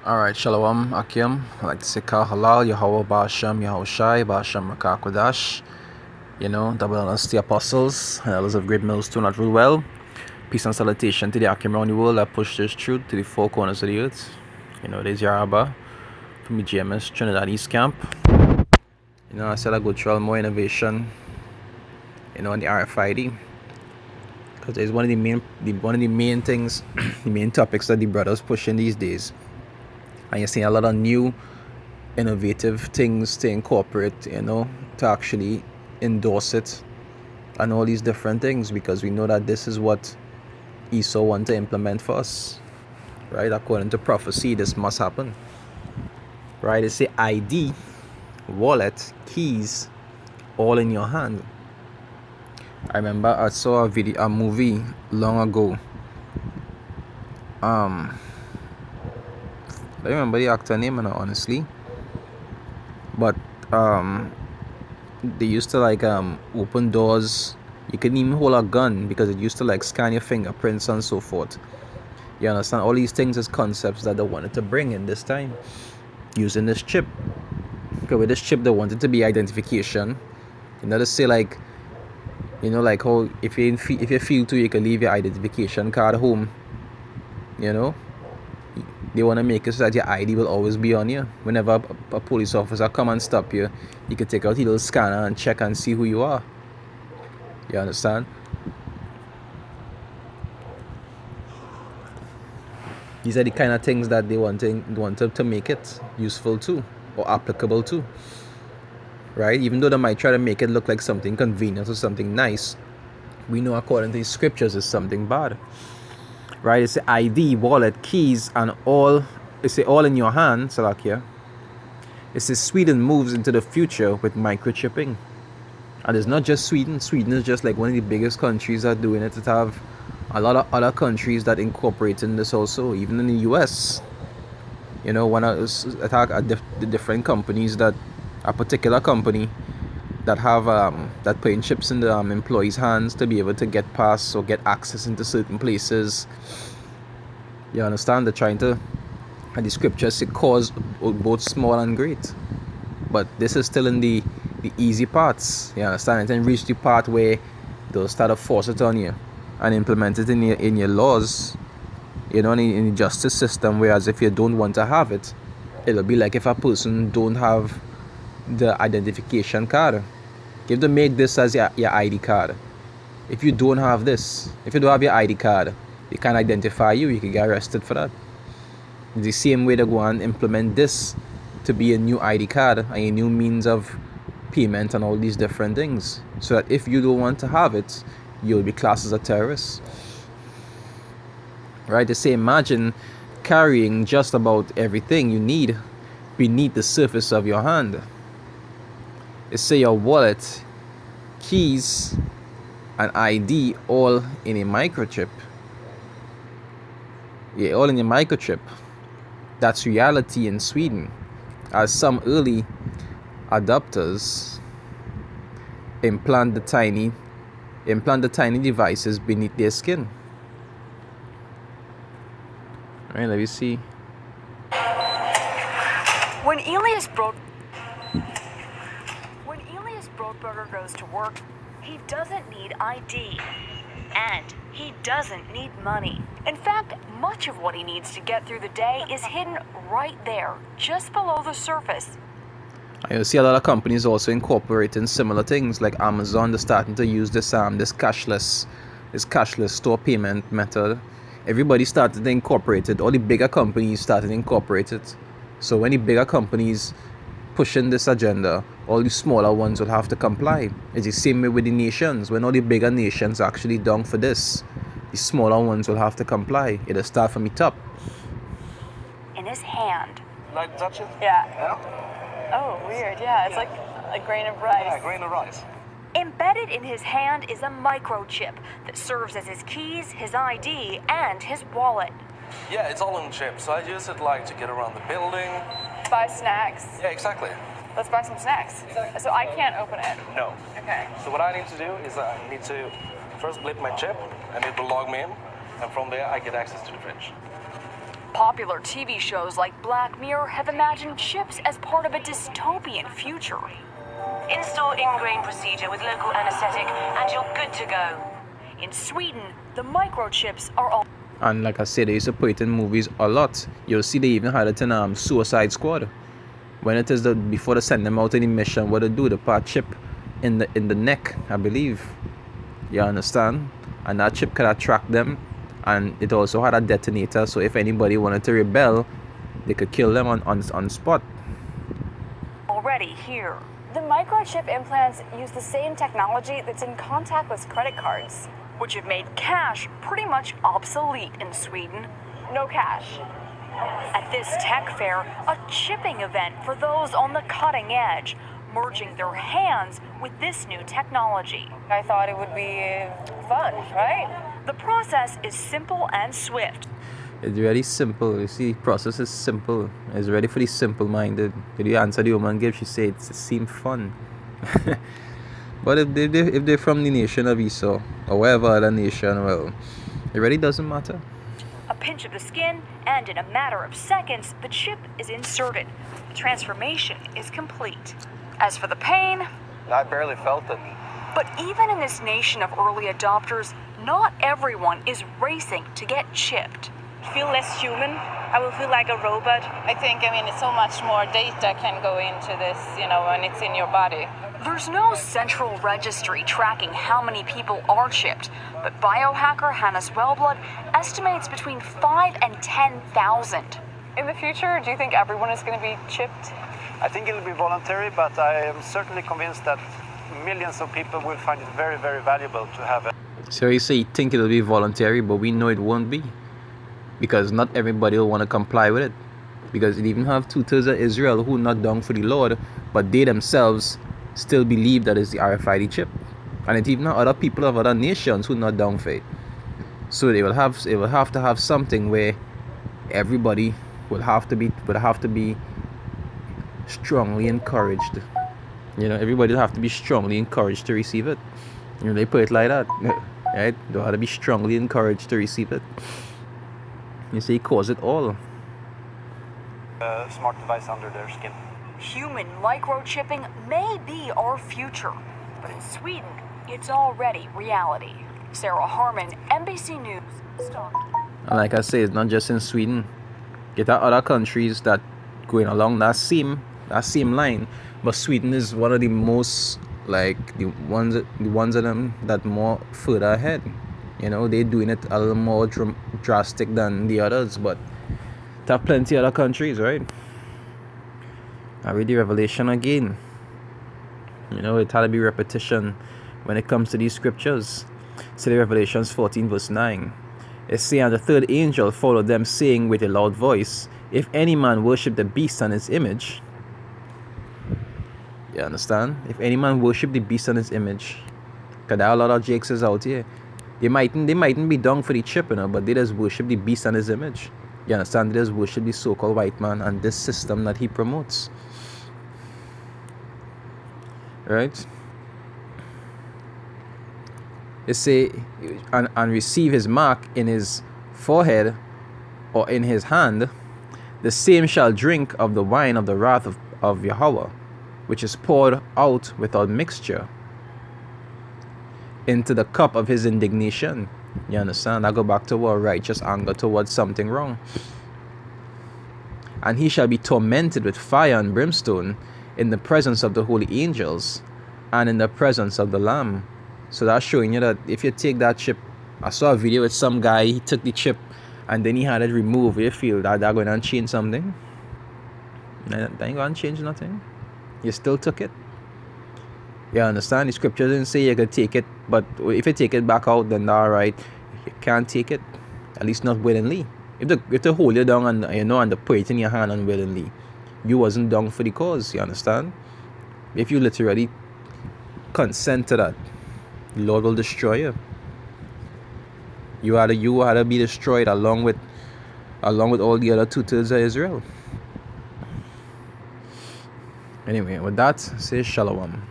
Alright, Shalom, Akim. I like to say Kal Halal, Yahweh Ba'Shem, Yahushai, Ba'Shem Rakakwadash. Double honors to the apostles and elders of great mills do not rule well. Peace and salutation to the Akim around the world that push this truth to the four corners of the earth. It is Yaraba from the GMS Trinidad East Camp. I said I go through more innovation, on the Rfid. Because it's one of the main things, the main topics that the brothers pushing these days. And you're seeing a lot of new innovative things to incorporate, to actually endorse it and all these different things, because we know that this is what Esau want to implement for us, right? According to prophecy, this must happen, right? It's the ID, wallet, keys, all in your hand. I remember I saw a movie long ago. I don't remember the actor name, honestly, but they used to open doors. You couldn't even hold a gun because it used to scan your fingerprints and so forth. You understand? All these things is concepts that they wanted to bring in this time using this chip. Because with this chip, they wanted to be identification. To say how if you feel to, you can leave your identification card home. They want to make it so that your ID will always be on you. Whenever a police officer come and stop you, you can take out your little scanner and check and see who you are. You understand? These are the kind of things that they wanted to make it useful to, or applicable to. Right? Even though they might try to make it look like something convenient or something nice, we know according to the scriptures it's something bad. Right? It's the ID, wallet, keys, and all. It's all in your hand, Salakia. It's the Sweden moves into the future with microchipping. And it's not just Sweden. Sweden is just one of the biggest countries that are doing it. It have a lot of other countries that incorporate in this also. Even in the US. One of the different companies that a particular company that have that putting chips in the employees' hands to be able to get past or get access into certain places. You understand? They're trying to, and the scriptures say, cause both small and great. But this is still in the easy parts. You understand? And then reach the part where they'll start to force it on you and implement it in your laws. In the justice system. Whereas if you don't want to have it, it'll be like if a person don't have the identification card. You have to make this as your ID card. If you don't have this, if you don't have your ID card, they can't identify you. You can get arrested for that. It's the same way to go and implement this to be a new ID card and a new means of payment and all these different things. So that if you don't want to have it, you'll be classed as a terrorist. Right? They say imagine carrying just about everything you need beneath the surface of your hand. They say your wallet, keys, and ID all in a microchip. Yeah, all in a microchip. That's reality in Sweden, as some early adopters implant the tiny devices beneath their skin. All right, let me see. When Elias Brodberger goes to work, he doesn't need ID. And he doesn't need money. In fact, much of what he needs to get through the day is hidden right there, just below the surface. I see a lot of companies also incorporating similar things, like Amazon. They're starting to use this cashless store payment method. Everybody started to incorporate it. All the bigger companies started to incorporate it. So when the bigger companies pushing this agenda, all the smaller ones will have to comply. It's the same way with the nations. When all the bigger nations are actually down for this, the smaller ones will have to comply. It'll start from the top. In his hand. Like to touch it? Yeah. Oh, weird. Yeah, it's like a grain of rice. Yeah, a grain of rice. Embedded in his hand is a microchip that serves as his keys, his ID, and his wallet. Yeah, it's all in chips. So I use it to get around the building. Buy snacks. Yeah, exactly. Let's buy some snacks. Exactly. So I can't open it. No. Okay. So what I need to do is I need to first blip my chip, and it will log me in, and from there I get access to the fridge. Popular TV shows like Black Mirror have imagined chips as part of a dystopian future. Install ingrain procedure with local anesthetic and you're good to go. In Sweden, the microchips are all. And like I said, they used to put it in movies a lot. You'll see they even had it in Suicide Squad. When it is before they send them out on the mission, what they do, they put a chip in the neck, I believe. You understand? And that chip could attract them, and it also had a detonator, so if anybody wanted to rebel, they could kill them on spot. Already here. The microchip implants use the same technology that's in contactless credit cards. Which have made cash pretty much obsolete in Sweden. No cash. At this tech fair, a chipping event for those on the cutting edge, merging their hands with this new technology. I thought it would be fun, right? The process is simple and swift. It's really simple. You see, process is simple. It's ready for the simple-minded. Did you answer the woman give? She said it seemed fun. But if they're from the nation of Esau or whatever other nation, well, it really doesn't matter. A pinch of the skin, and in a matter of seconds, the chip is inserted. The transformation is complete. As for the pain, I barely felt it. but even in this nation of early adopters, not everyone is racing to get chipped. Feel less human. I will feel like a robot. I think, so much more data can go into this, when it's in your body. There's no central registry tracking how many people are chipped, but biohacker Hannes Wellblood estimates between 5 and 10,000. In the future, do you think everyone is going to be chipped? I think it'll be voluntary, but I am certainly convinced that millions of people will find it very, very valuable to have it. So you say you think it'll be voluntary, but we know it won't be. Because not everybody will want to comply with it. Because you even have 2/3 of Israel who are not down for the Lord, but they themselves still believe that it's the Rfid chip. And it even have other people of other nations who are not down for it. So it will have to have something where everybody will have to be strongly encouraged. Everybody will have to be strongly encouraged to receive it. They put it like that. Right? They have to be strongly encouraged to receive it. You see, cause it all. Smart device under their skin. Human microchipping may be our future, but in Sweden, it's already reality. Sarah Harmon, NBC News, Stockholm. And like I say, it's not just in Sweden. Get out other countries that going along that same line, but Sweden is one of the most the ones of them that more further ahead. They're doing it a little more drastic than the others, but there are plenty other countries, right? I read the Revelation again. It had to be repetition when it comes to these scriptures. So the Revelations 14 verse 9. It says, and the third angel followed them, saying with a loud voice, if any man worship the beast and his image. You understand? If any man worship the beast and his image. Because there are a lot of Jakes out here. They mightn't be down for the chip, but they just worship the beast and his image. You understand? They just worship the so-called white man and this system that he promotes. Right? They say, and receive his mark in his forehead or in his hand, the same shall drink of the wine of the wrath of Yahweh, which is poured out without mixture into the cup of his indignation. You understand? I go back to our righteous anger towards something wrong. And he shall be tormented with fire and brimstone in the presence of the holy angels and in the presence of the Lamb. So that's showing you that if you take that chip, I saw a video with some guy, he took the chip and then he had it removed. You feel that they're going to change something? That ain't going to change nothing. You still took it. You understand? The scripture didn't say you could take it, but if you take it back out, then alright. You can't take it, at least not willingly. If they hold you down and and they put it in your hand unwillingly, you wasn't down for the cause. You understand? If you literally consent to that, the Lord will destroy you. You had to be destroyed along with all the other 2/3 of Israel. Anyway, with that, say shalom.